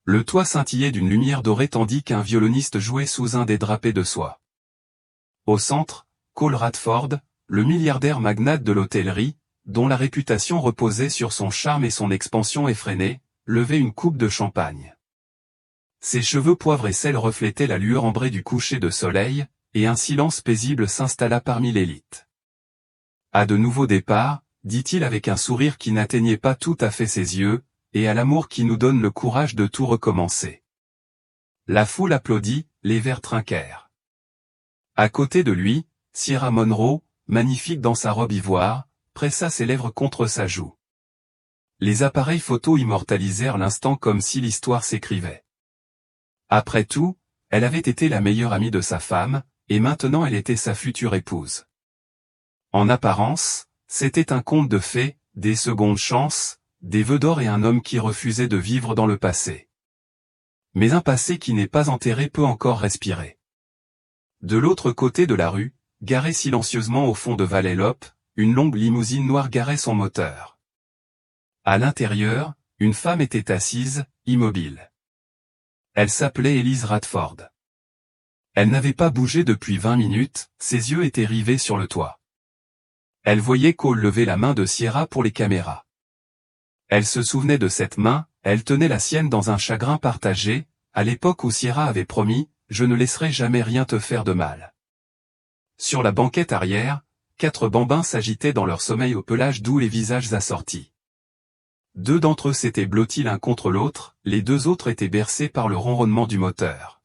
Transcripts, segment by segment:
Le toit scintillait d'une lumière dorée tandis qu'un violoniste jouait sous un des drapés de soie. Au centre, Cole Radford, le milliardaire magnate de l'hôtellerie, dont la réputation reposait sur son charme et son expansion effrénée, levait une coupe de champagne. Ses cheveux poivre et sel reflétaient la lueur ambrée du coucher de soleil, et un silence paisible s'installa parmi l'élite. À de nouveaux départs, dit-il avec un sourire qui n'atteignait pas tout à fait ses yeux, et à l'amour qui nous donne le courage de tout recommencer. La foule applaudit, les verres trinquèrent. À côté de lui, Sierra Monroe, magnifique dans sa robe ivoire, pressa ses lèvres contre sa joue. Les appareils photo immortalisèrent l'instant comme si l'histoire s'écrivait. Après tout, elle avait été la meilleure amie de sa femme, et maintenant elle était sa future épouse. En apparence, c'était un conte de fées, des secondes chances, des vœux d'or et un homme qui refusait de vivre dans le passé. Mais un passé qui n'est pas enterré peut encore respirer. De l'autre côté de la rue, garée silencieusement au fond de Valley-Lope, une longue limousine noire garait son moteur. À l'intérieur, une femme était assise, immobile. Elle s'appelait Elise Radford. Elle n'avait pas bougé depuis 20 minutes, ses yeux étaient rivés sur le toit. Elle voyait Cole lever la main de Sierra pour les caméras. Elle se souvenait de cette main, elle tenait la sienne dans un chagrin partagé, à l'époque où Sierra avait promis « Je ne laisserai jamais rien te faire de mal ». Sur la banquette arrière, 4 bambins s'agitaient dans leur sommeil au pelage doux les visages assortis. 2 d'entre eux s'étaient blottis l'un contre l'autre, les 2 autres étaient bercés par le ronronnement du moteur.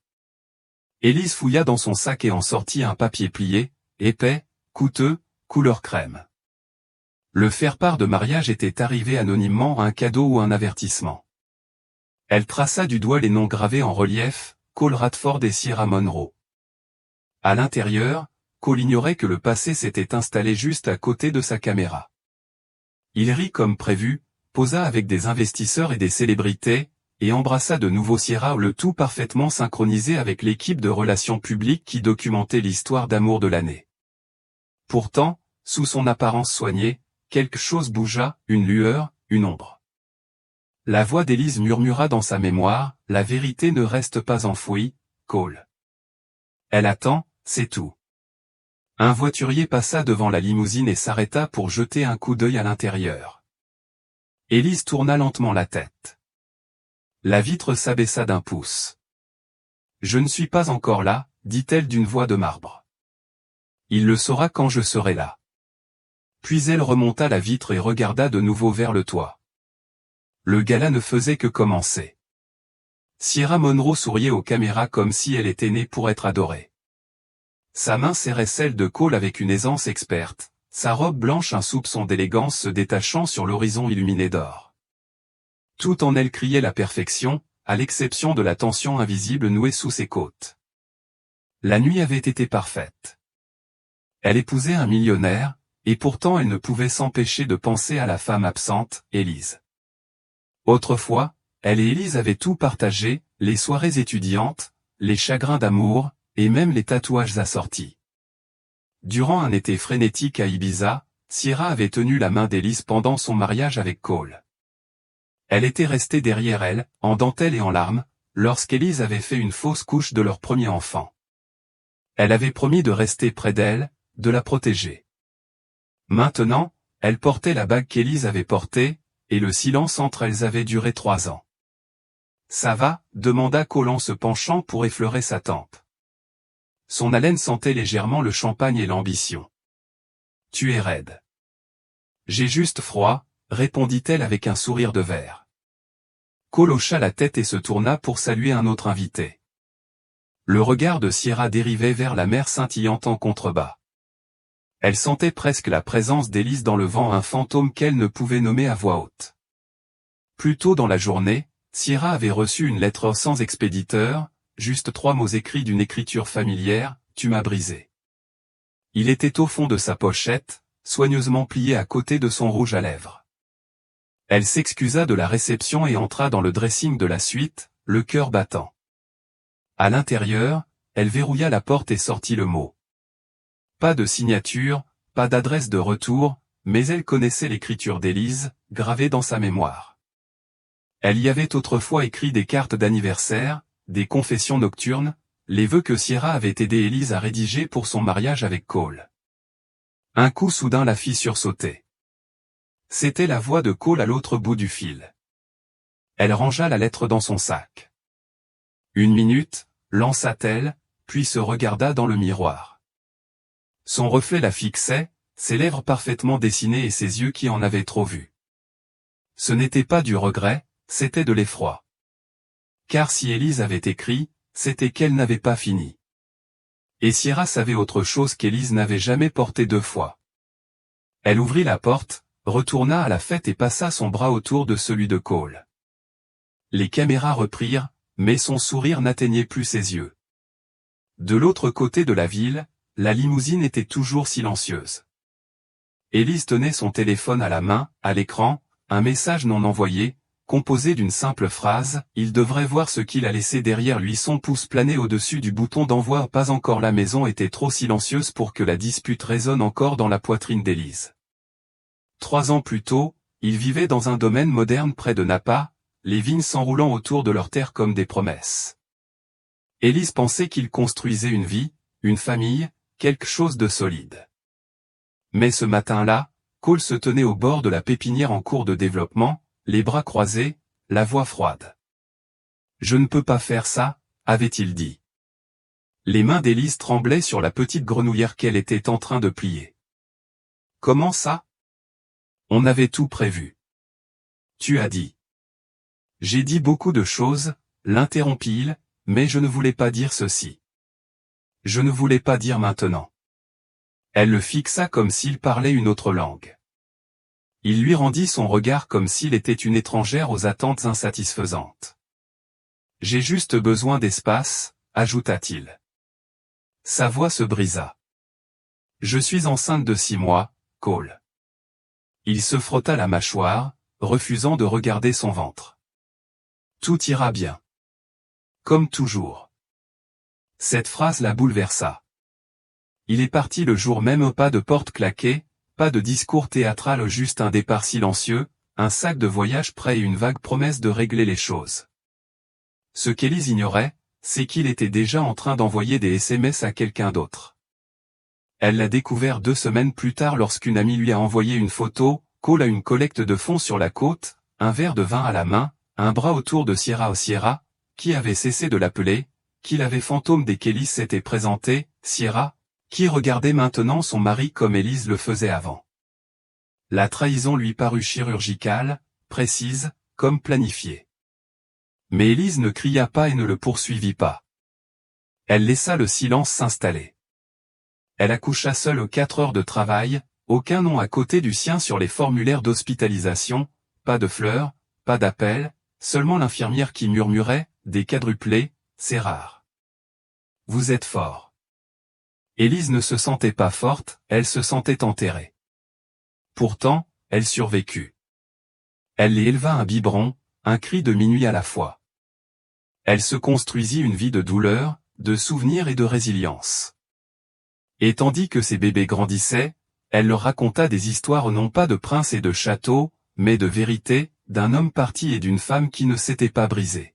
Élise fouilla dans son sac et en sortit un papier plié, épais, coûteux, couleur crème. Le faire-part de mariage était arrivé anonymement, un cadeau ou un avertissement. Elle traça du doigt les noms gravés en relief, Cole Radford et Sierra Monroe. À l'intérieur, Cole ignorait que le passé s'était installé juste à côté de sa caméra. Il rit comme prévu, posa avec des investisseurs et des célébrités, et embrassa de nouveau Sierra, le tout parfaitement synchronisé avec l'équipe de relations publiques qui documentait l'histoire d'amour de l'année. Pourtant, sous son apparence soignée, quelque chose bougea, une lueur, une ombre. La voix d'Élise murmura dans sa mémoire, « La vérité ne reste pas enfouie, Cole. Elle attend, c'est tout. » Un voiturier passa devant la limousine et s'arrêta pour jeter un coup d'œil à l'intérieur. Élise tourna lentement la tête. La vitre s'abaissa d'1 pouce. « Je ne suis pas encore là, » dit-elle d'une voix de marbre. « Il le saura quand je serai là. » Puis elle remonta la vitre et regarda de nouveau vers le toit. Le gala ne faisait que commencer. Sierra Monroe souriait aux caméras comme si elle était née pour être adorée. Sa main serrait celle de Cole avec une aisance experte, sa robe blanche un soupçon d'élégance se détachant sur l'horizon illuminé d'or. Tout en elle criait la perfection, à l'exception de la tension invisible nouée sous ses côtes. La nuit avait été parfaite. Elle épousait un millionnaire, et pourtant elle ne pouvait s'empêcher de penser à la femme absente, Élise. Autrefois, elle et Élise avaient tout partagé, les soirées étudiantes, les chagrins d'amour, et même les tatouages assortis. Durant un été frénétique à Ibiza, Sierra avait tenu la main d'Élise pendant son mariage avec Cole. Elle était restée derrière elle, en dentelle et en larmes, lorsqu'Élise avait fait une fausse couche de leur premier enfant. Elle avait promis de rester près d'elle, de la protéger. Maintenant, elle portait la bague qu'Élise avait portée, et le silence entre elles avait duré 3 ans. « Ça va ?» demanda Cole en se penchant pour effleurer sa tempe. Son haleine sentait légèrement le champagne et l'ambition. « Tu es raide. »« J'ai juste froid », répondit-elle avec un sourire de verre. Cole hocha la tête et se tourna pour saluer un autre invité. Le regard de Sierra dérivait vers la mer scintillante en contrebas. Elle sentait presque la présence d'Élise dans le vent, un fantôme qu'elle ne pouvait nommer à voix haute. Plus tôt dans la journée, Sierra avait reçu une lettre sans expéditeur, juste 3 mots écrits d'une écriture familière, « Tu m'as brisé ». Il était au fond de sa pochette, soigneusement plié à côté de son rouge à lèvres. Elle s'excusa de la réception et entra dans le dressing de la suite, le cœur battant. À l'intérieur, elle verrouilla la porte et sortit le mot. Pas de signature, pas d'adresse de retour, mais elle connaissait l'écriture d'Élise, gravée dans sa mémoire. Elle y avait autrefois écrit des cartes d'anniversaire, des confessions nocturnes, les vœux que Sierra avait aidé Elise à rédiger pour son mariage avec Cole. Un coup soudain la fit sursauter. C'était la voix de Cole à l'autre bout du fil. Elle rangea la lettre dans son sac. Une minute, lança-t-elle, puis se regarda dans le miroir. Son reflet la fixait, ses lèvres parfaitement dessinées et ses yeux qui en avaient trop vu. Ce n'était pas du regret, c'était de l'effroi. Car si Elise avait écrit, c'était qu'elle n'avait pas fini. Et Sierra savait autre chose qu'Elise n'avait jamais porté 2 fois. Elle ouvrit la porte, retourna à la fête et passa son bras autour de celui de Cole. Les caméras reprirent, mais son sourire n'atteignait plus ses yeux. De l'autre côté de la ville, la limousine était toujours silencieuse. Elise tenait son téléphone à la main, à l'écran, un message non envoyé, composé d'une simple phrase, « Il devrait voir ce qu'il a laissé derrière lui ». Son pouce planait au-dessus du bouton d'envoi. Pas encore. La maison était trop silencieuse pour que la dispute résonne encore dans la poitrine d'Elise. 3 ans plus tôt, ils vivaient dans un domaine moderne près de Napa, les vignes s'enroulant autour de leurs terres comme des promesses. Elise pensait qu'ils construisaient une vie, une famille, quelque chose de solide. Mais ce matin-là, Cole se tenait au bord de la pépinière en cours de développement, les bras croisés, la voix froide. « Je ne peux pas faire ça », avait-il dit. Les mains d'Elise tremblaient sur la petite grenouillère qu'elle était en train de plier. « Comment ça ? On avait tout prévu. »« Tu as dit. »« J'ai dit beaucoup de choses, » l'interrompit-il, « mais je ne voulais pas dire ceci. Je ne voulais pas dire maintenant. » Elle le fixa comme s'il parlait une autre langue. Il lui rendit son regard comme s'il était une étrangère aux attentes insatisfaisantes. « J'ai juste besoin d'espace, » ajouta-t-il. Sa voix se brisa. « Je suis enceinte de 6 mois, Cole. » Il se frotta la mâchoire, refusant de regarder son ventre. « Tout ira bien. Comme toujours. » Cette phrase la bouleversa. Il est parti le jour même, pas de porte claquée, pas de discours théâtral, juste un départ silencieux, un sac de voyage prêt et une vague promesse de régler les choses. Ce qu'Elise ignorait, c'est qu'il était déjà en train d'envoyer des SMS à quelqu'un d'autre. Elle l'a découvert 2 semaines plus tard lorsqu'une amie lui a envoyé une photo, Cole à une collecte de fonds sur la côte, un verre de vin à la main, un bras autour de Sierra, qui avait cessé de l'appeler, qui l'avait fantôme dès qu'Elise s'était présentée, Sierra, qui regardait maintenant son mari comme Elise le faisait avant. La trahison lui parut chirurgicale, précise, comme planifiée. Mais Elise ne cria pas et ne le poursuivit pas. Elle laissa le silence s'installer. Elle accoucha seule aux 4 heures de travail, aucun nom à côté du sien sur les formulaires d'hospitalisation, pas de fleurs, pas d'appel, seulement l'infirmière qui murmurait, des quadruplés, c'est rare. Vous êtes fort. Elise ne se sentait pas forte, elle se sentait enterrée. Pourtant, elle survécut. Elle les éleva un biberon, un cri de minuit à la fois. Elle se construisit une vie de douleur, de souvenirs et de résilience. Et tandis que ses bébés grandissaient, elle leur raconta des histoires non pas de princes et de châteaux, mais de vérité, d'un homme parti et d'une femme qui ne s'était pas brisée.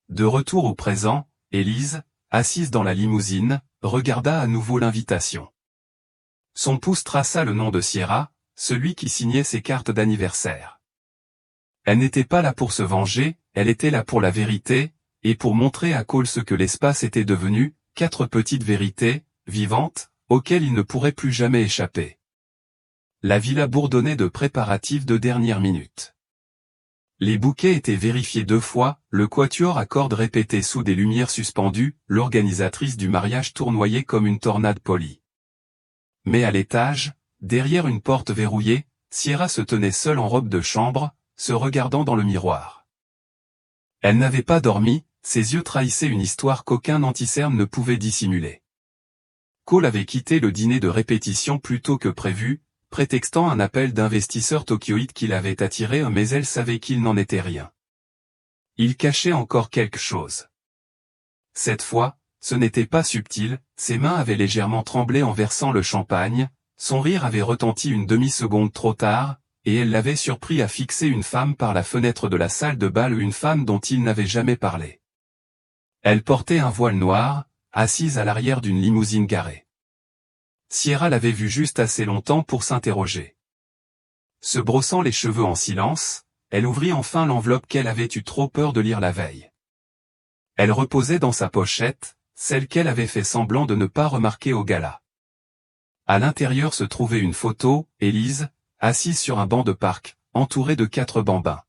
De retour au présent, Elise, assise dans la limousine, regarda à nouveau l'invitation. Son pouce traça le nom de Sierra, celui qui signait ses cartes d'anniversaire. Elle n'était pas là pour se venger, elle était là pour la vérité, et pour montrer à Cole ce que l'espace était devenu, 4 petites vérités, vivantes, auxquelles il ne pourrait plus jamais échapper. La villa bourdonnait de préparatifs de dernière minute. Les bouquets étaient vérifiés 2 fois, le quatuor à cordes répété sous des lumières suspendues, l'organisatrice du mariage tournoyait comme une tornade polie. Mais à l'étage, derrière une porte verrouillée, Sierra se tenait seule en robe de chambre, se regardant dans le miroir. Elle n'avait pas dormi, ses yeux trahissaient une histoire qu'aucun anti-cerne ne pouvait dissimuler. Cole avait quitté le dîner de répétition plus tôt que prévu, prétextant un appel d'investisseurs tokyoïdes qui l'avait attiré, mais elle savait qu'il n'en était rien. Il cachait encore quelque chose. Cette fois, ce n'était pas subtil, ses mains avaient légèrement tremblé en versant le champagne, son rire avait retenti une demi-seconde trop tard, et elle l'avait surpris à fixer une femme par la fenêtre de la salle de bal, une femme dont il n'avait jamais parlé. Elle portait un voile noir, assise à l'arrière d'une limousine garée. Sierra l'avait vue juste assez longtemps pour s'interroger. Se brossant les cheveux en silence, elle ouvrit enfin l'enveloppe qu'elle avait eu trop peur de lire la veille. Elle reposait dans sa pochette, celle qu'elle avait fait semblant de ne pas remarquer au gala. À l'intérieur se trouvait une photo, Élise, assise sur un banc de parc, entourée de 4 bambins.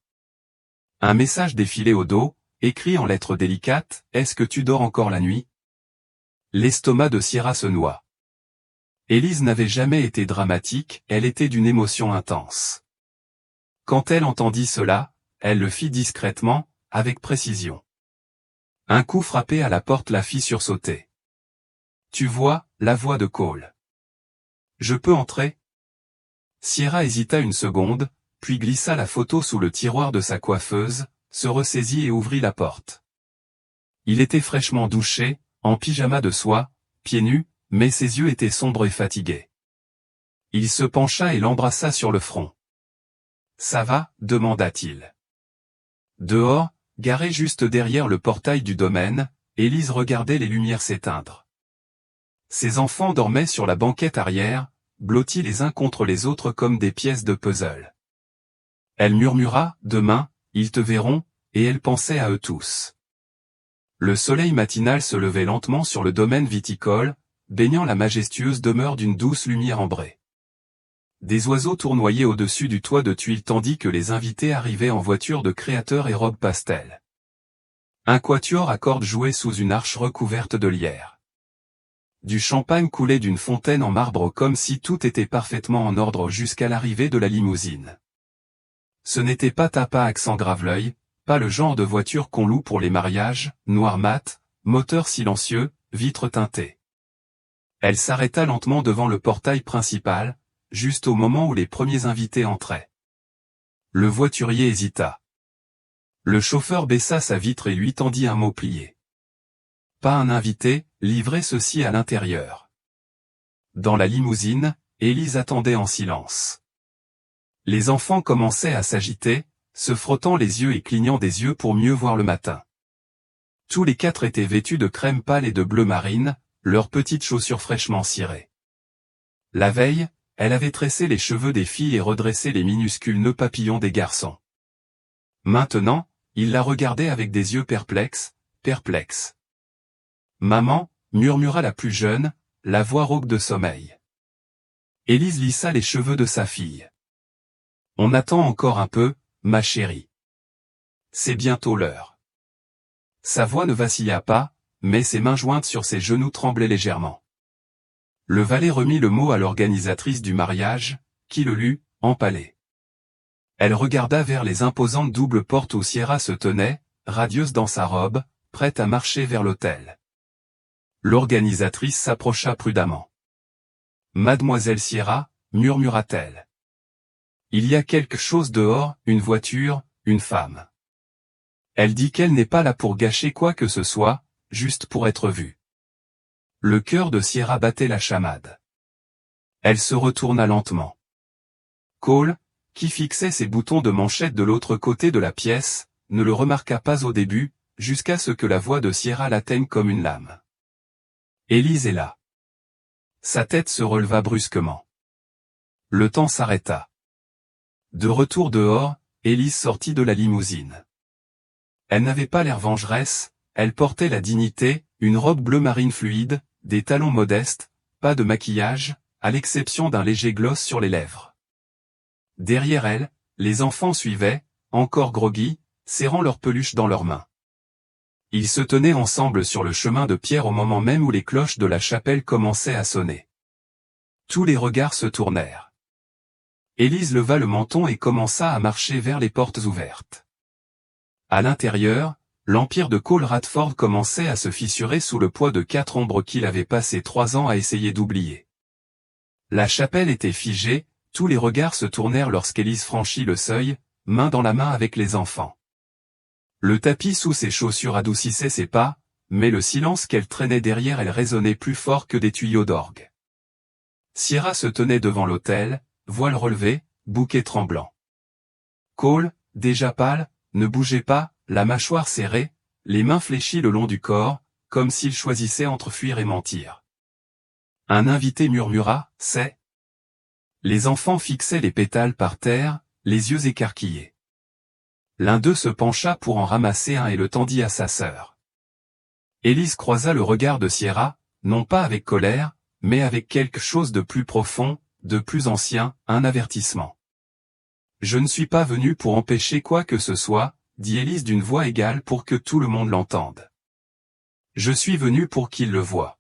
Un message défilait au dos, écrit en lettres délicates, « Est-ce que tu dors encore la nuit ?» L'estomac de Sierra se noua. Élise n'avait jamais été dramatique, elle était d'une émotion intense. Quand elle entendit cela, elle le fit discrètement, avec précision. Un coup frappé à la porte la fit sursauter. « Tu vois, la voix de Cole. Je peux entrer ?» Sierra hésita une seconde, puis glissa la photo sous le tiroir de sa coiffeuse, se ressaisit et ouvrit la porte. Il était fraîchement douché, en pyjama de soie, pieds nus, mais ses yeux étaient sombres et fatigués. Il se pencha et l'embrassa sur le front. « Ça va ?» demanda-t-il. Dehors, garé juste derrière le portail du domaine, Élise regardait les lumières s'éteindre. Ses enfants dormaient sur la banquette arrière, blottis les uns contre les autres comme des pièces de puzzle. Elle murmura, « Demain, ils te verront », et elle pensait à eux tous. Le soleil matinal se levait lentement sur le domaine viticole, baignant la majestueuse demeure d'une douce lumière ambrée. Des oiseaux tournoyaient au-dessus du toit de tuiles tandis que les invités arrivaient en voiture de créateurs et robes pastel. Un quatuor à cordes jouait sous une arche recouverte de lierre. Du champagne coulait d'une fontaine en marbre comme si tout était parfaitement en ordre jusqu'à l'arrivée de la limousine. Ce n'était pas Tapa accent Graveleuil, pas le genre de voiture qu'on loue pour les mariages, noir mat, moteur silencieux, vitres teintées. Elle s'arrêta lentement devant le portail principal, juste au moment où les premiers invités entraient. Le voiturier hésita. Le chauffeur baissa sa vitre et lui tendit un mot plié. Pas un invité, livrez ceci à l'intérieur. Dans la limousine, Élise attendait en silence. Les enfants commençaient à s'agiter, se frottant les yeux et clignant des yeux pour mieux voir le matin. Tous les 4 étaient vêtus de crème pâle et de bleu marine, leurs petites chaussures fraîchement cirées. La veille, elle avait tressé les cheveux des filles et redressé les minuscules nœuds papillons des garçons. Maintenant, il la regardait avec des yeux perplexes. « Maman », murmura la plus jeune, la voix rauque de sommeil. Élise lissa les cheveux de sa fille. « On attend encore un peu, ma chérie. C'est bientôt l'heure. » Sa voix ne vacilla pas, mais ses mains jointes sur ses genoux tremblaient légèrement. Le valet remit le mot à l'organisatrice du mariage, qui le lut, empalée. Elle regarda vers les imposantes doubles portes où Sierra se tenait, radieuse dans sa robe, prête à marcher vers l'autel. L'organisatrice s'approcha prudemment. « Mademoiselle Sierra », murmura-t-elle. « Il y a quelque chose dehors, une voiture, une femme. Elle dit qu'elle n'est pas là pour gâcher quoi que ce soit, juste pour être vue. » Le cœur de Sierra battait la chamade. Elle se retourna lentement. Cole, qui fixait ses boutons de manchette de l'autre côté de la pièce, ne le remarqua pas au début, jusqu'à ce que la voix de Sierra l'atteigne comme une lame. Élise est là. Sa tête se releva brusquement. Le temps s'arrêta. De retour dehors, Élise sortit de la limousine. Elle n'avait pas l'air vengeresse, elle portait la dignité, une robe bleu marine fluide, des talons modestes, pas de maquillage, à l'exception d'un léger gloss sur les lèvres. Derrière elle, les enfants suivaient, encore groggy, serrant leurs peluches dans leurs mains. Ils se tenaient ensemble sur le chemin de pierre au moment même où les cloches de la chapelle commençaient à sonner. Tous les regards se tournèrent. Élise leva le menton et commença à marcher vers les portes ouvertes. À l'intérieur, l'empire de Cole Radford commençait à se fissurer sous le poids de 4 ombres qu'il avait passé 3 ans à essayer d'oublier. La chapelle était figée, tous les regards se tournèrent lorsqu'Élise franchit le seuil, main dans la main avec les enfants. Le tapis sous ses chaussures adoucissait ses pas, mais le silence qu'elle traînait derrière elle résonnait plus fort que des tuyaux d'orgue. Sierra se tenait devant l'autel, voile relevé, bouquet tremblant. Cole, déjà pâle, ne bougeait pas, la mâchoire serrée, les mains fléchies le long du corps, comme s'il choisissait entre fuir et mentir. Un invité murmura, « C'est ». Les enfants fixaient les pétales par terre, les yeux écarquillés. L'un d'eux se pencha pour en ramasser un et le tendit à sa sœur. Élise croisa le regard de Sierra, non pas avec colère, mais avec quelque chose de plus profond, de plus ancien, un avertissement. « Je ne suis pas venu pour empêcher quoi que ce soit, » dit Élise d'une voix égale pour que tout le monde l'entende. « Je suis venu pour qu'il le voie.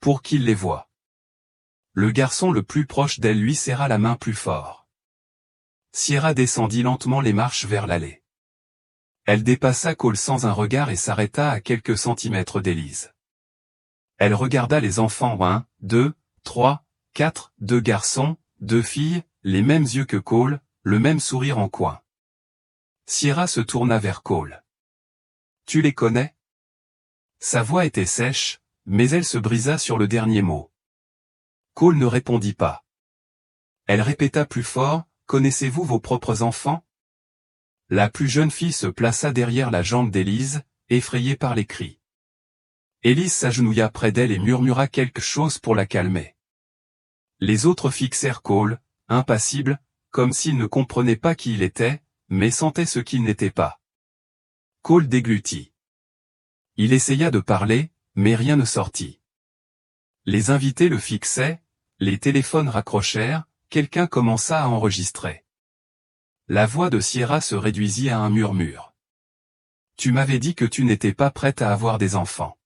Pour qu'il les voie. » Le garçon le plus proche d'elle lui serra la main plus fort. Sierra descendit lentement les marches vers l'allée. Elle dépassa Cole sans un regard et s'arrêta à quelques centimètres d'Élise. Elle regarda les enfants 1, 2, 3, 4, 2 garçons, 2 filles, les mêmes yeux que Cole, le même sourire en coin. Sierra se tourna vers Cole. « Tu les connais ?» Sa voix était sèche, mais elle se brisa sur le dernier mot. Cole ne répondit pas. Elle répéta plus fort, « Connaissez-vous vos propres enfants ?» La plus jeune fille se plaça derrière la jambe d'Élise, effrayée par les cris. Élise s'agenouilla près d'elle et murmura quelque chose pour la calmer. Les autres fixèrent Cole, impassible, comme s'il ne comprenait pas qui il était, mais sentait ce qu'il n'était pas. Cole déglutit. Il essaya de parler, mais rien ne sortit. Les invités le fixaient, les téléphones raccrochèrent, quelqu'un commença à enregistrer. La voix de Sierra se réduisit à un murmure. « Tu m'avais dit que tu n'étais pas prête à avoir des enfants. »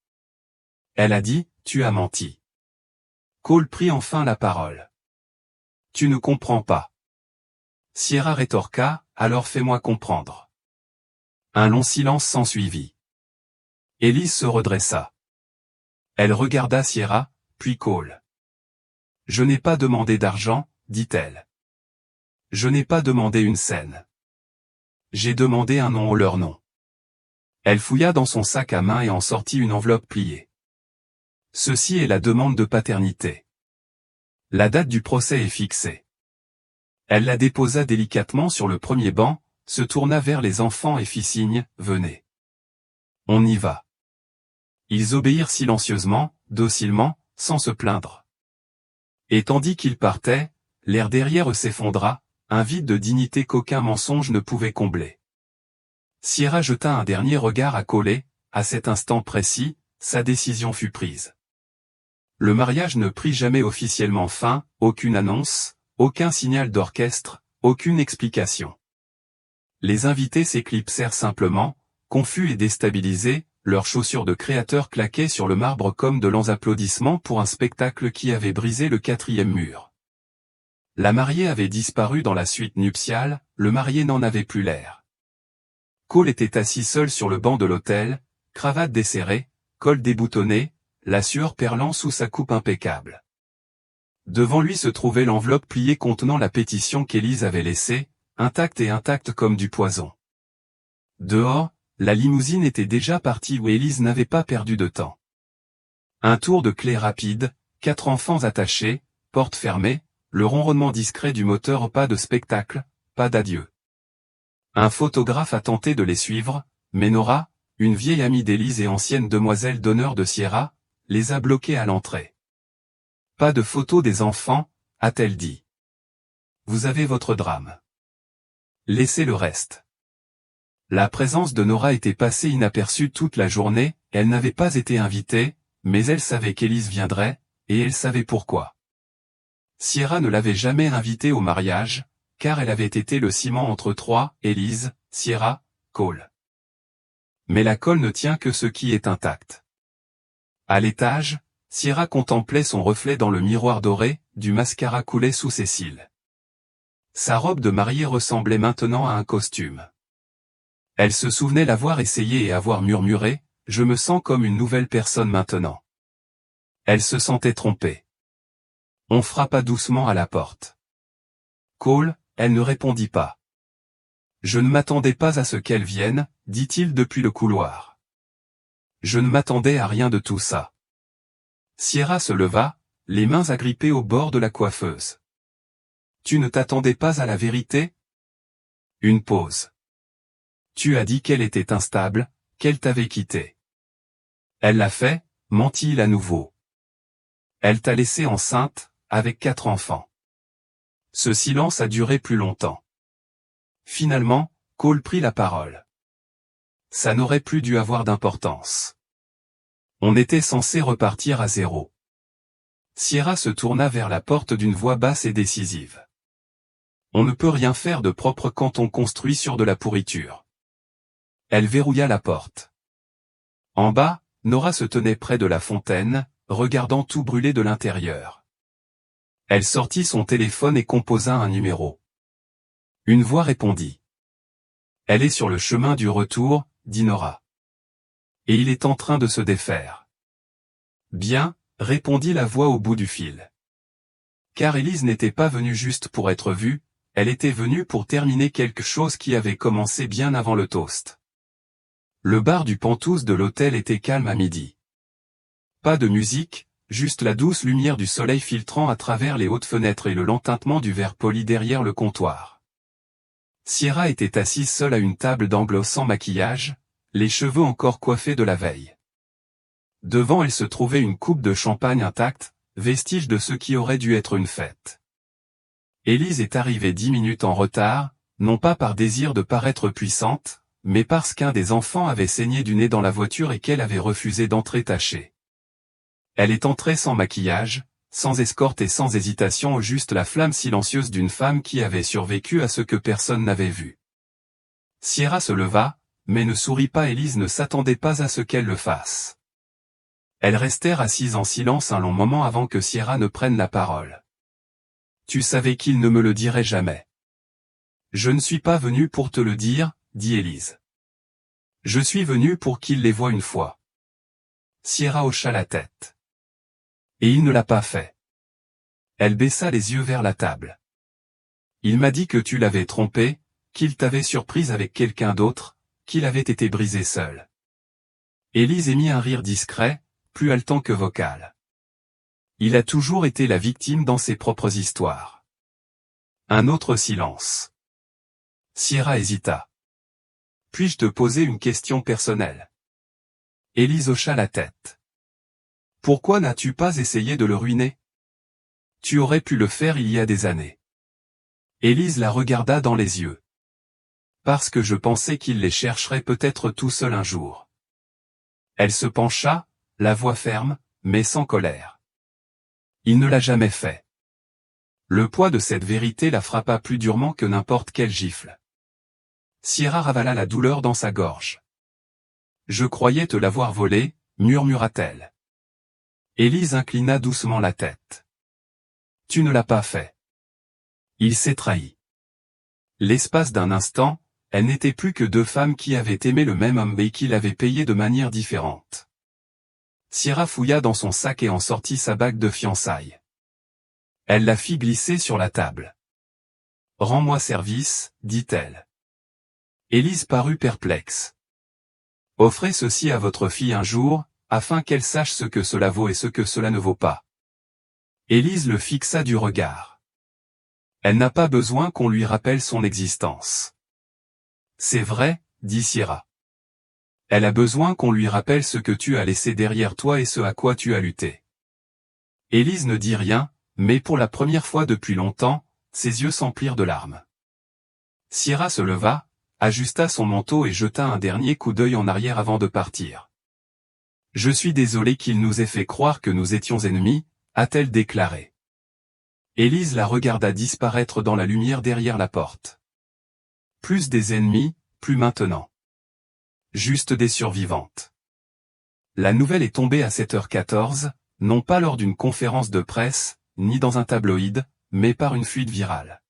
Elle a dit, « Tu as menti. » Cole prit enfin la parole. « Tu ne comprends pas. » Sierra rétorqua, « Alors fais-moi comprendre. » Un long silence s'ensuivit. Élise se redressa. Elle regarda Sierra, puis Cole. « Je n'ai pas demandé d'argent, » dit-elle. « Je n'ai pas demandé une scène. J'ai demandé un nom ou leur nom. » Elle fouilla dans son sac à main et en sortit une enveloppe pliée. « Ceci est la demande de paternité. La date du procès est fixée. » Elle la déposa délicatement sur le premier banc, se tourna vers les enfants et fit signe, « Venez. On y va. » Ils obéirent silencieusement, docilement, sans se plaindre. Et tandis qu'ils partaient, l'air derrière eux s'effondra, un vide de dignité qu'aucun mensonge ne pouvait combler. Sierra jeta un dernier regard à Cole et, à cet instant précis, sa décision fut prise. Le mariage ne prit jamais officiellement fin, aucune annonce, aucun signal d'orchestre, aucune explication. Les invités s'éclipsèrent simplement, confus et déstabilisés, leurs chaussures de créateurs claquaient sur le marbre comme de lents applaudissements pour un spectacle qui avait brisé le 4e mur. La mariée avait disparu dans la suite nuptiale, le marié n'en avait plus l'air. Cole était assis seul sur le banc de l'hôtel, cravate desserrée, col déboutonné, la sueur perlant sous sa coupe impeccable. Devant lui se trouvait l'enveloppe pliée contenant la pétition qu'Élise avait laissée, intacte comme du poison. Dehors, la limousine était déjà partie où Élise n'avait pas perdu de temps. Un tour de clé rapide, 4 enfants attachés, porte fermée, le ronronnement discret du moteur, pas de spectacle, pas d'adieu. Un photographe a tenté de les suivre, mais Nora, une vieille amie d'Élise et ancienne demoiselle d'honneur de Sierra, les a bloqués à l'entrée. « Pas de photos des enfants, » a-t-elle dit. « Vous avez votre drame. Laissez le reste. » La présence de Nora était passée inaperçue toute la journée, elle n'avait pas été invitée, mais elle savait qu'Élise viendrait, et elle savait pourquoi. Sierra ne l'avait jamais invitée au mariage, car elle avait été le ciment entre trois, Élise, Sierra, Cole. Mais la colle ne tient que ce qui est intact. À l'étage, Sierra contemplait son reflet dans le miroir doré, du mascara coulait sous ses cils. Sa robe de mariée ressemblait maintenant à un costume. Elle se souvenait l'avoir essayé et avoir murmuré, « Je me sens comme une nouvelle personne maintenant. » Elle se sentait trompée. On frappa doucement à la porte. Cole, elle ne répondit pas. « Je ne m'attendais pas à ce qu'elle vienne, » dit-il depuis le couloir. « Je ne m'attendais à rien de tout ça. » Sierra se leva, les mains agrippées au bord de la coiffeuse. Tu ne t'attendais pas à la vérité? Une pause. Tu as dit qu'elle était instable, qu'elle t'avait quitté. Elle l'a fait, mentit-il à nouveau. Elle t'a laissé enceinte, avec 4 enfants. Ce silence a duré plus longtemps. Finalement, Cole prit la parole. Ça n'aurait plus dû avoir d'importance. On était censé repartir à zéro. Sierra se tourna vers la porte d'une voix basse et décisive. On ne peut rien faire de propre quand on construit sur de la pourriture. Elle verrouilla la porte. En bas, Nora se tenait près de la fontaine, regardant tout brûler de l'intérieur. Elle sortit son téléphone et composa un numéro. Une voix répondit. Elle est sur le chemin du retour, dit Nora. Et il est en train de se défaire. Bien, répondit la voix au bout du fil. Car Élise n'était pas venue juste pour être vue, elle était venue pour terminer quelque chose qui avait commencé bien avant le toast. Le bar du Penthouse de l'hôtel était calme à midi. Pas de musique, juste la douce lumière du soleil filtrant à travers les hautes fenêtres et le lent tintement du verre poli derrière le comptoir. Sierra était assise seule à une table d'anglo sans maquillage, les cheveux encore coiffés de la veille. Devant elle se trouvait une coupe de champagne intacte, vestige de ce qui aurait dû être une fête. Élise est arrivée 10 minutes en retard, non pas par désir de paraître puissante, mais parce qu'un des enfants avait saigné du nez dans la voiture et qu'elle avait refusé d'entrer tachée. Elle est entrée sans maquillage, sans escorte et sans hésitation, juste la flamme silencieuse d'une femme qui avait survécu à ce que personne n'avait vu. Sierra se leva, mais ne sourit pas. Élise ne s'attendait pas à ce qu'elle le fasse. Elles restèrent assises en silence un long moment avant que Sierra ne prenne la parole. Tu savais qu'il ne me le dirait jamais. Je ne suis pas venu pour te le dire, dit Élise. Je suis venu pour qu'il les voie une fois. Sierra hocha la tête. Et il ne l'a pas fait. Elle baissa les yeux vers la table. Il m'a dit que tu l'avais trompé, qu'il t'avait surprise avec quelqu'un d'autre, qu'il avait été brisé seul. Élise émit un rire discret, plus haletant que vocal. Il a toujours été la victime dans ses propres histoires. Un autre silence. Sierra hésita. Puis-je te poser une question personnelle? Élise hocha la tête. Pourquoi n'as-tu pas essayé de le ruiner? Tu aurais pu le faire il y a des années. Élise la regarda dans les yeux. Parce que je pensais qu'il les chercherait peut-être tout seul un jour. Elle se pencha, la voix ferme, mais sans colère. Il ne l'a jamais fait. Le poids de cette vérité la frappa plus durement que n'importe quelle gifle. Sierra ravala la douleur dans sa gorge. Je croyais te l'avoir volé, murmura-t-elle. Élise inclina doucement la tête. Tu ne l'as pas fait. Il s'est trahi. L'espace d'un instant, elles n'étaient plus que 2 femmes qui avaient aimé le même homme et qui l'avaient payé de manière différente. Sierra fouilla dans son sac et en sortit sa bague de fiançailles. Elle la fit glisser sur la table. Rends-moi service, dit-elle. Élise parut perplexe. Offrez ceci à votre fille un jour, afin qu'elle sache ce que cela vaut et ce que cela ne vaut pas. Élise le fixa du regard. Elle n'a pas besoin qu'on lui rappelle son existence. C'est vrai, dit Sierra. Elle a besoin qu'on lui rappelle ce que tu as laissé derrière toi et ce à quoi tu as lutté. Élise ne dit rien, mais pour la première fois depuis longtemps, ses yeux s'emplirent de larmes. Sierra se leva, ajusta son manteau et jeta un dernier coup d'œil en arrière avant de partir. Je suis désolé qu'il nous ait fait croire que nous étions ennemis, a-t-elle déclaré. Élise la regarda disparaître dans la lumière derrière la porte. Plus des ennemis, plus maintenant. Juste des survivantes. La nouvelle est tombée à 7h14, non pas lors d'une conférence de presse, ni dans un tabloïd, mais par une fuite virale.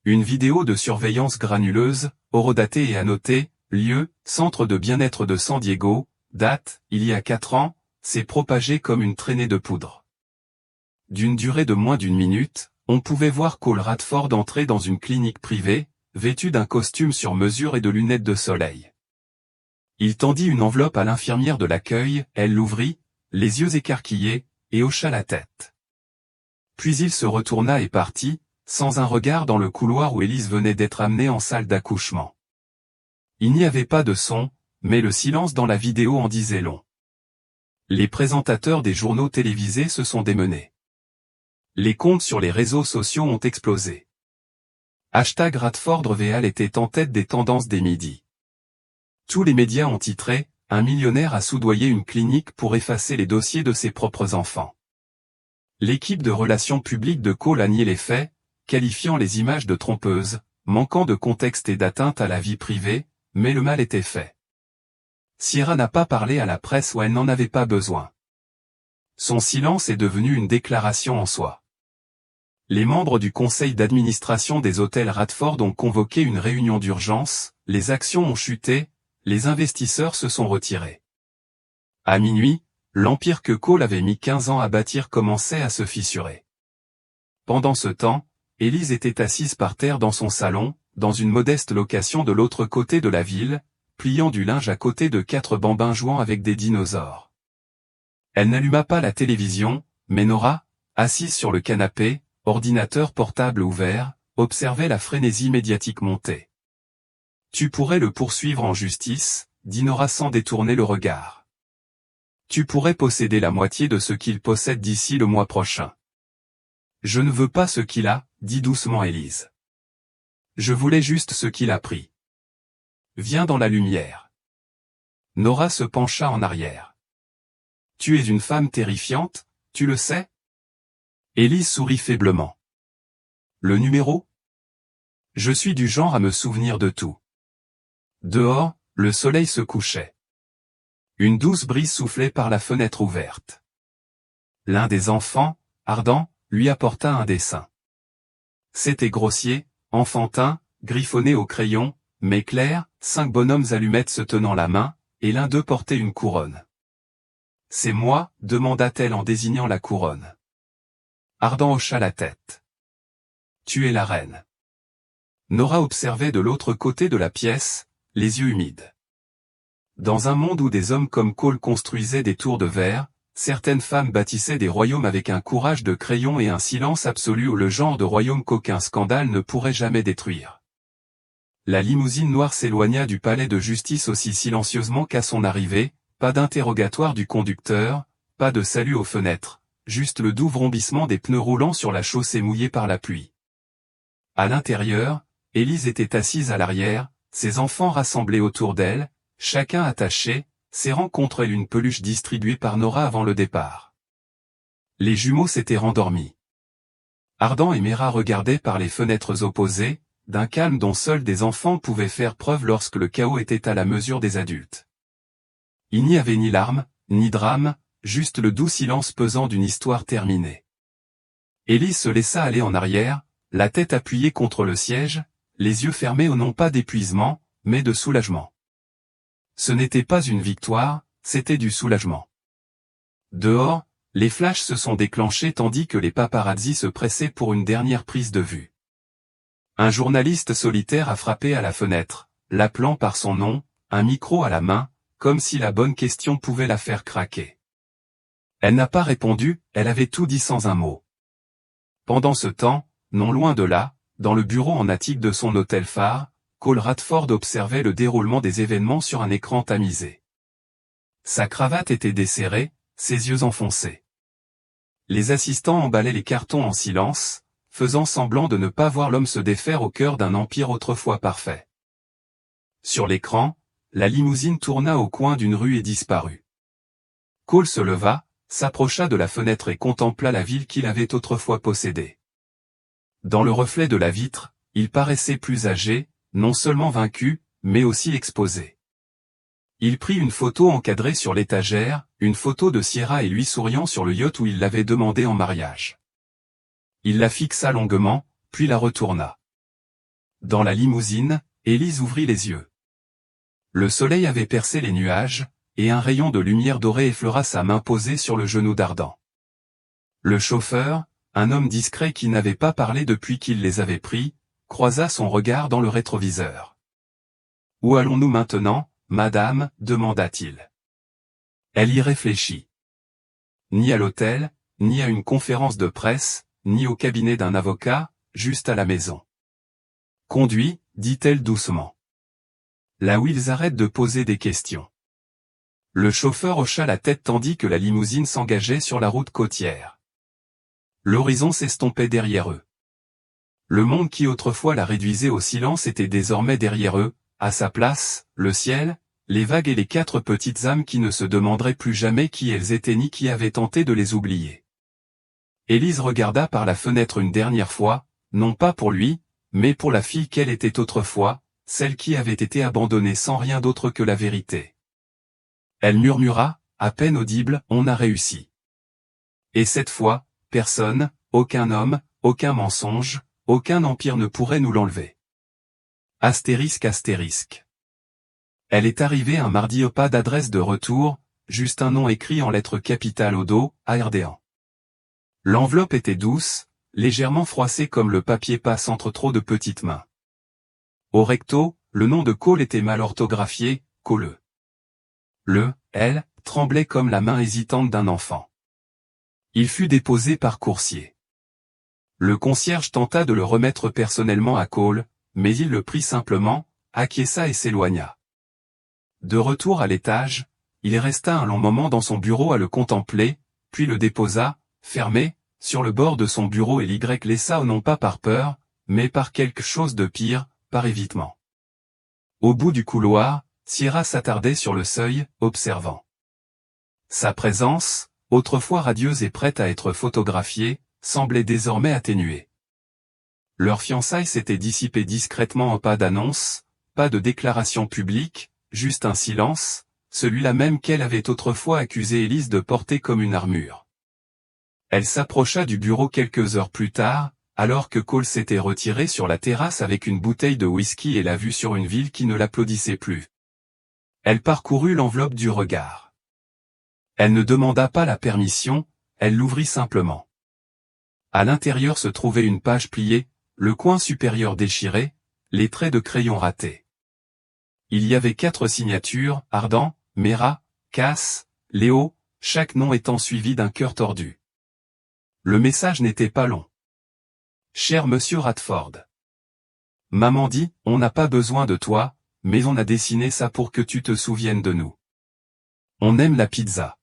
Une vidéo de surveillance granuleuse, horodatée et annotée, lieu, centre de bien-être de San Diego, date, il y a 4 ans, s'est propagée comme une traînée de poudre. D'une durée de moins d'1 minute, on pouvait voir Cole Radford entrer dans une clinique privée, vêtu d'un costume sur mesure et de lunettes de soleil. Il tendit une enveloppe à l'infirmière de l'accueil, elle l'ouvrit, les yeux écarquillés, et hocha la tête. Puis il se retourna et partit, sans un regard dans le couloir où Élise venait d'être amenée en salle d'accouchement. Il n'y avait pas de son, mais le silence dans la vidéo en disait long. Les présentateurs des journaux télévisés se sont démenés. Les comptes sur les réseaux sociaux ont explosé. #RadfordVL était en tête des tendances des midis. Tous les médias ont titré « Un millionnaire a soudoyé une clinique pour effacer les dossiers de ses propres enfants ». L'équipe de relations publiques de Cole a nié les faits, qualifiant les images de trompeuses, manquant de contexte et d'atteinte à la vie privée, mais le mal était fait. Ciara n'a pas parlé à la presse où elle n'en avait pas besoin. Son silence est devenu une déclaration en soi. Les membres du conseil d'administration des hôtels Radford ont convoqué une réunion d'urgence, les actions ont chuté, les investisseurs se sont retirés. À minuit, l'empire que Cole avait mis 15 ans à bâtir commençait à se fissurer. Pendant ce temps, Élise était assise par terre dans son salon, dans une modeste location de l'autre côté de la ville, pliant du linge à côté de 4 bambins jouant avec des dinosaures. Elle n'alluma pas la télévision, mais Nora, assise sur le canapé, ordinateur portable ouvert, observait la frénésie médiatique monter. « Tu pourrais le poursuivre en justice », dit Nora sans détourner le regard. « Tu pourrais posséder la moitié de ce qu'il possède d'ici le mois prochain. »« Je ne veux pas ce qu'il a », dit doucement Élise. « Je voulais juste ce qu'il a pris. Viens dans la lumière. » Nora se pencha en arrière. « Tu es une femme terrifiante, tu le sais ?» Élise sourit faiblement. « Le numéro ? Je suis du genre à me souvenir de tout. » Dehors, le soleil se couchait. Une douce brise soufflait par la fenêtre ouverte. L'un des enfants, Ardent, lui apporta un dessin. C'était grossier, enfantin, griffonné au crayon, mais clair, 5 bonhommes allumettes se tenant la main, et l'un d'eux portait une couronne. « C'est moi » demanda-t-elle en désignant la couronne. Ardent hocha la tête. « Tu es la reine. » Nora observait de l'autre côté de la pièce, les yeux humides. Dans un monde où des hommes comme Cole construisaient des tours de verre, certaines femmes bâtissaient des royaumes avec un courage de crayon et un silence absolu ou le genre de royaume qu'aucun scandale ne pourrait jamais détruire. La limousine noire s'éloigna du palais de justice aussi silencieusement qu'à son arrivée, pas d'interrogatoire du conducteur, pas de salut aux fenêtres, juste le doux vrombissement des pneus roulants sur la chaussée mouillée par la pluie. À l'intérieur, Élise était assise à l'arrière, ses enfants rassemblés autour d'elle, chacun attaché, serrant contre elle une peluche distribuée par Nora avant le départ. Les jumeaux s'étaient rendormis. Ardent et Mera regardaient par les fenêtres opposées, d'un calme dont seuls des enfants pouvaient faire preuve lorsque le chaos était à la mesure des adultes. Il n'y avait ni larmes, ni drame, juste le doux silence pesant d'une histoire terminée. Élise se laissa aller en arrière, la tête appuyée contre le siège, les yeux fermés au non pas d'épuisement, mais de soulagement. Ce n'était pas une victoire, c'était du soulagement. Dehors, les flashs se sont déclenchés tandis que les paparazzis se pressaient pour une dernière prise de vue. Un journaliste solitaire a frappé à la fenêtre, l'appelant par son nom, un micro à la main, comme si la bonne question pouvait la faire craquer. Elle n'a pas répondu, elle avait tout dit sans un mot. Pendant ce temps, non loin de là, dans le bureau en attique de son hôtel phare, Cole Radford observait le déroulement des événements sur un écran tamisé. Sa cravate était desserrée, ses yeux enfoncés. Les assistants emballaient les cartons en silence, faisant semblant de ne pas voir l'homme se défaire au cœur d'un empire autrefois parfait. Sur l'écran, la limousine tourna au coin d'une rue et disparut. Cole se leva, s'approcha de la fenêtre et contempla la ville qu'il avait autrefois possédée. Dans le reflet de la vitre, il paraissait plus âgé, non seulement vaincu, mais aussi exposé. Il prit une photo encadrée sur l'étagère, une photo de Ciara et lui souriant sur le yacht où il l'avait demandé en mariage. Il la fixa longuement, puis la retourna. Dans la limousine, Élise ouvrit les yeux. Le soleil avait percé les nuages, et un rayon de lumière dorée effleura sa main posée sur le genou d'Ardent. Le chauffeur, un homme discret qui n'avait pas parlé depuis qu'il les avait pris, croisa son regard dans le rétroviseur. « Où allons-nous maintenant, madame ?» demanda-t-il. Elle y réfléchit. Ni à l'hôtel, ni à une conférence de presse, ni au cabinet d'un avocat, juste à la maison. Conduis, dit-elle doucement. Là où ils arrêtent de poser des questions. Le chauffeur hocha la tête tandis que la limousine s'engageait sur la route côtière. L'horizon s'estompait derrière eux. Le monde qui autrefois la réduisait au silence était désormais derrière eux, à sa place, le ciel, les vagues et les 4 petites âmes qui ne se demanderaient plus jamais qui elles étaient ni qui avait tenté de les oublier. Élise regarda par la fenêtre une dernière fois, non pas pour lui, mais pour la fille qu'elle était autrefois, celle qui avait été abandonnée sans rien d'autre que la vérité. Elle murmura, à peine audible, on a réussi. Et cette fois, personne, aucun homme, aucun mensonge, aucun empire ne pourrait nous l'enlever. Astérisque astérisque. Elle est arrivée un mardi, pas d'adresse de retour, juste un nom écrit en lettres capitales au dos, Ardéan. L'enveloppe était douce, légèrement froissée comme le papier passe entre trop de petites mains. Au recto, le nom de Cole était mal orthographié, Cole. Le « L » tremblait comme la main hésitante d'un enfant. Il fut déposé par coursier. Le concierge tenta de le remettre personnellement à Cole, mais il le prit simplement, acquiesça et s'éloigna. De retour à l'étage, il resta un long moment dans son bureau à le contempler, puis le déposa, fermé, sur le bord de son bureau et l'Y laissa non pas par peur, mais par quelque chose de pire, par évitement. Au bout du couloir, Sierra s'attardait sur le seuil, observant. Sa présence, autrefois radieuse et prête à être photographiée, semblait désormais atténuée. Leur fiançailles s'était dissipée discrètement en pas d'annonce, pas de déclaration publique, juste un silence, celui-là même qu'elle avait autrefois accusé Élise de porter comme une armure. Elle s'approcha du bureau quelques heures plus tard, alors que Cole s'était retiré sur la terrasse avec une bouteille de whisky et la vue sur une ville qui ne l'applaudissait plus. Elle parcourut l'enveloppe du regard. Elle ne demanda pas la permission, elle l'ouvrit simplement. À l'intérieur se trouvait une page pliée, le coin supérieur déchiré, les traits de crayon ratés. Il y avait 4 signatures, Ardent, Mera, Cass, Léo, chaque nom étant suivi d'un cœur tordu. Le message n'était pas long. Cher monsieur Radford. Maman dit, on n'a pas besoin de toi, mais on a dessiné ça pour que tu te souviennes de nous. On aime la pizza.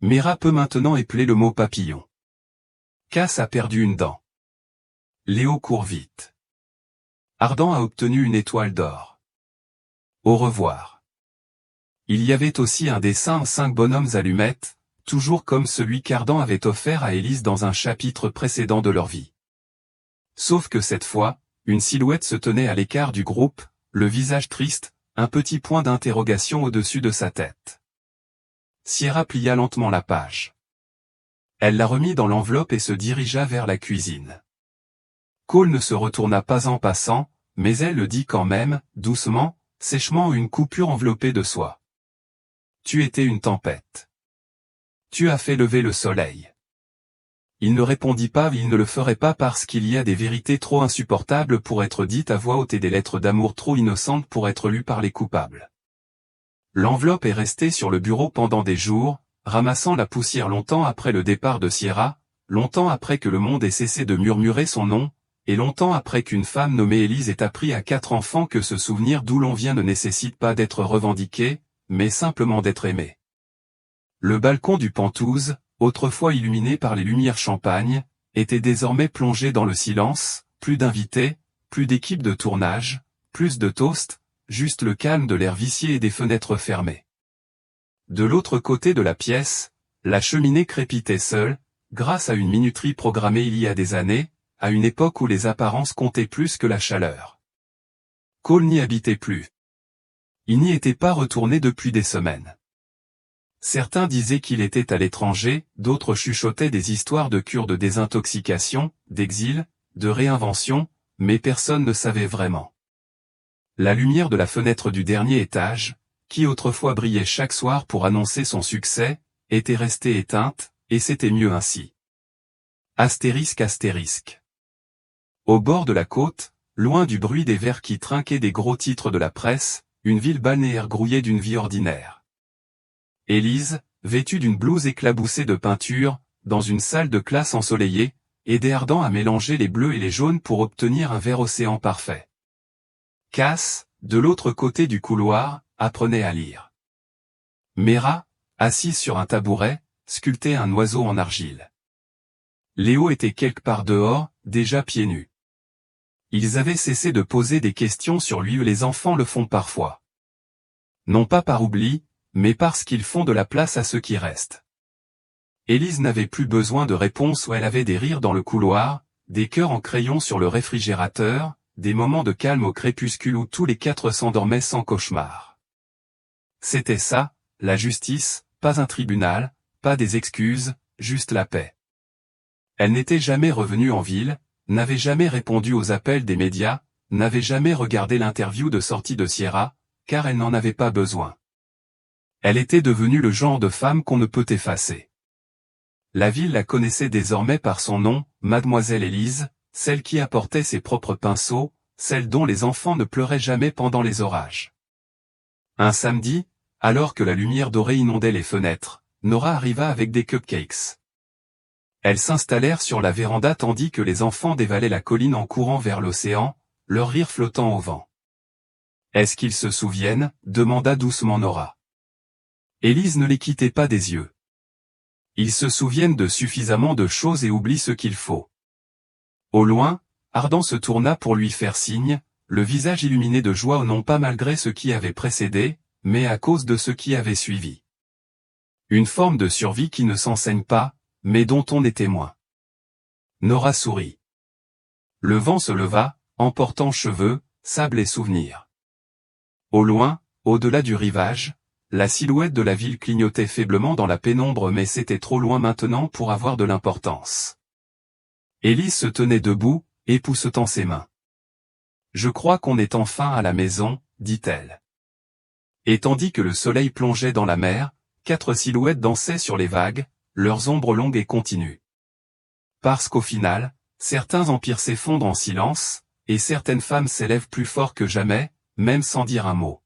Mera peut maintenant épeler le mot papillon. Cass a perdu une dent. Léo court vite. Ardent a obtenu une étoile d'or. Au revoir. Il y avait aussi un dessin en 5 bonhommes allumettes, toujours comme celui qu'Ardent avait offert à Élise dans un chapitre précédent de leur vie. Sauf que cette fois, une silhouette se tenait à l'écart du groupe, le visage triste, un petit point d'interrogation au-dessus de sa tête. Sierra plia lentement la page. Elle la remit dans l'enveloppe et se dirigea vers la cuisine. Cole ne se retourna pas en passant, mais elle le dit quand même, doucement, sèchement une coupure enveloppée de soie. Tu étais une tempête. Tu as fait lever le soleil. Il ne répondit pas, il ne le ferait pas parce qu'il y a des vérités trop insupportables pour être dites à voix haute et des lettres d'amour trop innocentes pour être lues par les coupables. L'enveloppe est restée sur le bureau pendant des jours, ramassant la poussière longtemps après le départ de Sierra, longtemps après que le monde ait cessé de murmurer son nom, et longtemps après qu'une femme nommée Élise ait appris à 4 enfants que ce souvenir d'où l'on vient ne nécessite pas d'être revendiqué, mais simplement d'être aimé. Le balcon du Penthouse, autrefois illuminé par les lumières champagne, était désormais plongé dans le silence, plus d'invités, plus d'équipes de tournage, plus de toasts, juste le calme de l'air vicié et des fenêtres fermées. De l'autre côté de la pièce, la cheminée crépitait seule, grâce à une minuterie programmée il y a des années, à une époque où les apparences comptaient plus que la chaleur. Cole n'y habitait plus. Il n'y était pas retourné depuis des semaines. Certains disaient qu'il était à l'étranger, d'autres chuchotaient des histoires de cures de désintoxication, d'exil, de réinvention, mais personne ne savait vraiment. La lumière de la fenêtre du dernier étage, qui autrefois brillait chaque soir pour annoncer son succès, était restée éteinte, et c'était mieux ainsi. Astérisque astérisque. Au bord de la côte, loin du bruit des verres qui trinquaient des gros titres de la presse, une ville balnéaire grouillait d'une vie ordinaire. Élise, vêtue d'une blouse éclaboussée de peinture, dans une salle de classe ensoleillée, aidait Ardan à mélanger les bleus et les jaunes pour obtenir un vert océan parfait. Cass, de l'autre côté du couloir, apprenait à lire. Mera, assise sur un tabouret, sculptait un oiseau en argile. Léo était quelque part dehors, déjà pieds nus. Ils avaient cessé de poser des questions sur lui, les enfants le font parfois. Non pas par oubli, mais parce qu'ils font de la place à ceux qui restent. Élise n'avait plus besoin de réponse où elle avait des rires dans le couloir, des cœurs en crayon sur le réfrigérateur, des moments de calme au crépuscule où tous les quatre s'endormaient sans cauchemar. C'était ça, la justice, pas un tribunal, pas des excuses, juste la paix. Elle n'était jamais revenue en ville, n'avait jamais répondu aux appels des médias, n'avait jamais regardé l'interview de sortie de Sierra, car elle n'en avait pas besoin. Elle était devenue le genre de femme qu'on ne peut effacer. La ville la connaissait désormais par son nom, Mademoiselle Élise, celle qui apportait ses propres pinceaux, celle dont les enfants ne pleuraient jamais pendant les orages. Un samedi, alors que la lumière dorée inondait les fenêtres, Nora arriva avec des cupcakes. Elles s'installèrent sur la véranda tandis que les enfants dévalaient la colline en courant vers l'océan, leur rire flottant au vent. « Est-ce qu'ils se souviennent ?» demanda doucement Nora. Élise ne les quittait pas des yeux. Ils se souviennent de suffisamment de choses et oublient ce qu'il faut. Au loin, Ardan se tourna pour lui faire signe, le visage illuminé de joie non pas malgré ce qui avait précédé, mais à cause de ce qui avait suivi. Une forme de survie qui ne s'enseigne pas, mais dont on est témoin. Nora sourit. Le vent se leva, emportant cheveux, sable et souvenirs. Au loin, au-delà du rivage, la silhouette de la ville clignotait faiblement dans la pénombre mais c'était trop loin maintenant pour avoir de l'importance. Élise se tenait debout, époussetant ses mains. « Je crois qu'on est enfin à la maison, » dit-elle. Et tandis que le soleil plongeait dans la mer, 4 silhouettes dansaient sur les vagues, leurs ombres longues et continues. Parce qu'au final, certains empires s'effondrent en silence, et certaines femmes s'élèvent plus fort que jamais, même sans dire un mot.